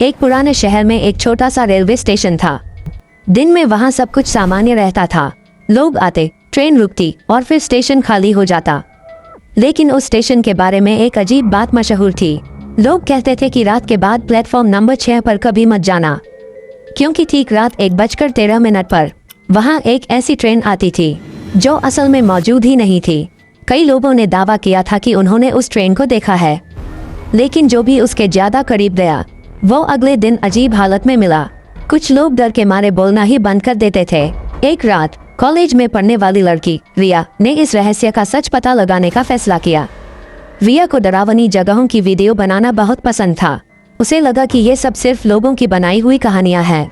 एक पुराने शहर में एक छोटा सा रेलवे स्टेशन था। दिन में वहाँ सब कुछ सामान्य रहता था। लोग आते, ट्रेन रुकती और फिर स्टेशन खाली हो जाता। लेकिन उस स्टेशन के बारे में एक अजीब बात मशहूर थी। लोग कहते थे कि रात के बाद प्लेटफॉर्म नंबर 6 पर कभी मत जाना, क्योंकि ठीक रात 1:13 पर वहाँ एक ऐसी ट्रेन आती थी जो असल में मौजूद ही नहीं थी। कई लोगों ने दावा किया था कि उन्होंने उस ट्रेन को देखा है, लेकिन जो भी उसके ज्यादा करीब गया वो अगले दिन अजीब हालत में मिला। कुछ लोग डर के मारे बोलना ही बंद कर देते थे। एक रात कॉलेज में पढ़ने वाली लड़की रिया ने इस रहस्य का सच पता लगाने का फैसला किया। रिया को डरावनी जगहों की वीडियो बनाना बहुत पसंद था। उसे लगा कि ये सब सिर्फ लोगों की बनाई हुई कहानियां हैं।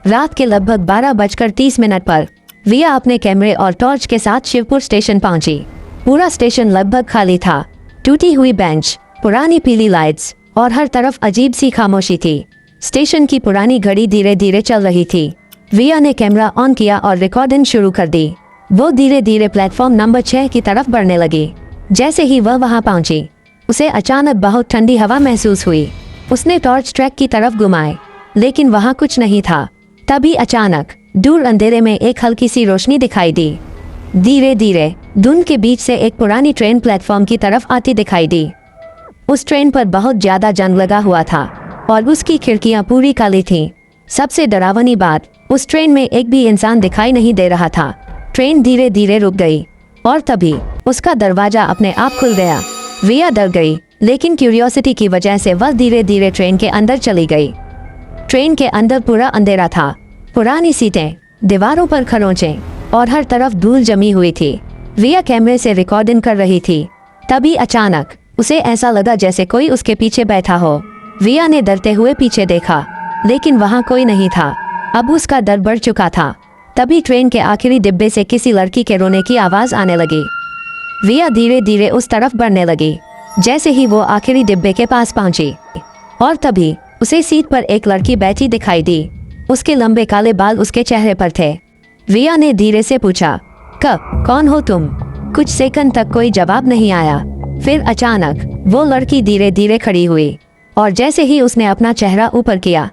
रात के लगभग 12:30 पर रिया अपने कैमरे और टॉर्च के साथ शिवपुर स्टेशन पहुंची। पूरा स्टेशन लगभग खाली था। टूटी हुई बेंच, पुरानी पीली लाइट्स और हर तरफ अजीब सी खामोशी थी। स्टेशन की पुरानी घड़ी धीरे धीरे चल रही थी। रिया ने कैमरा ऑन किया और रिकॉर्डिंग शुरू कर दी। वो धीरे धीरे प्लेटफॉर्म नंबर 6 की तरफ बढ़ने लगी। जैसे ही वह वहां पहुंची, उसे अचानक बहुत ठंडी हवा महसूस हुई। उसने टॉर्च ट्रैक की तरफ घुमाए, लेकिन वहां कुछ नहीं था। तभी अचानक दूर अंधेरे में एक हल्की सी रोशनी दिखाई दी। धीरे धीरे धुंध के बीच से एक पुरानी ट्रेन प्लेटफॉर्म की तरफ आती दिखाई दी। उस ट्रेन पर बहुत ज्यादा जंग लगा हुआ था और उसकी खिड़कियां पूरी काली थीं। सबसे डरावनी बात, उस ट्रेन में एक भी इंसान दिखाई नहीं दे रहा था। ट्रेन धीरे धीरे रुक गई और तभी उसका दरवाजा अपने आप खुल गया। रिया डर गई, लेकिन क्यूरियोसिटी की वजह से वह धीरे धीरे ट्रेन के अंदर चली गई। ट्रेन के अंदर पूरा अंधेरा था। पुरानी सीटें, दीवारों पर खरोंचे और हर तरफ धूल जमी हुई थी। रिया कैमरे से रिकॉर्डिंग कर रही थी। तभी अचानक उसे ऐसा लगा जैसे कोई उसके पीछे बैठा हो। रिया ने डरते हुए पीछे देखा, लेकिन वहाँ कोई नहीं था। अब उसका डर बढ़ चुका था। तभी ट्रेन के आखिरी डिब्बे से किसी लड़की के रोने की आवाज आने लगी। रिया धीरे धीरे उस तरफ बढ़ने लगी। जैसे ही वो आखिरी डिब्बे के पास पहुंची और तभी उसे सीट पर एक लड़की बैठी दिखाई दी। उसके लंबे काले बाल उसके चेहरे पर थे। रिया ने धीरे से पूछा, कौन हो तुम? कुछ सेकंड तक कोई जवाब नहीं आया। फिर अचानक वो लड़की धीरे धीरे खड़ी हुई और जैसे ही उसने अपना चेहरा ऊपर किया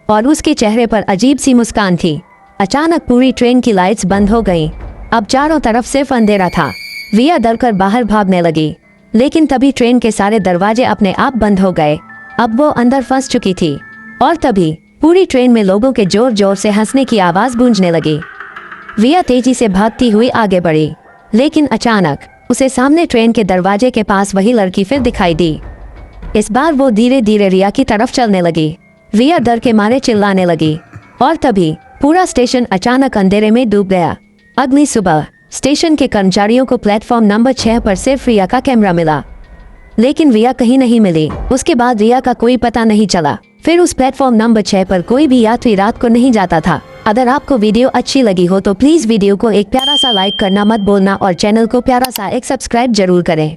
और उसके चेहरे पर अजीब सी मुस्कान थी, अचानक पूरी ट्रेन की लाइट्स बंद हो गईं। अब चारों तरफ सिर्फ अंधेरा था। रिया डरकर बाहर भागने लगी, लेकिन तभी ट्रेन के सारे दरवाजे अपने आप बंद हो गए। अब वो अंदर फंस चुकी थी और तभी पूरी ट्रेन में लोगों के जोर जोर से हंसने की आवाज गूंजने लगी। रिया तेजी से भागती हुई आगे बढ़ी, लेकिन अचानक उसे सामने ट्रेन के दरवाजे के पास वही लड़की फिर दिखाई दी। इस बार वो धीरे धीरे रिया की तरफ चलने लगी। रिया डर के मारे चिल्लाने लगी और तभी पूरा स्टेशन अचानक अंधेरे में डूब गया। अगली सुबह स्टेशन के कर्मचारियों को प्लेटफॉर्म नंबर 6 पर सिर्फ रिया का कैमरा मिला, लेकिन रिया कहीं नहीं मिली। उसके बाद रिया का कोई पता नहीं चला। फिर उस प्लेटफॉर्म नंबर 6 पर कोई भी यात्री रात को नहीं जाता था। अगर आपको वीडियो अच्छी लगी हो तो प्लीज वीडियो को एक प्यारा सा लाइक करना मत भूलना और चैनल को प्यारा सा एक सब्सक्राइब जरूर करें।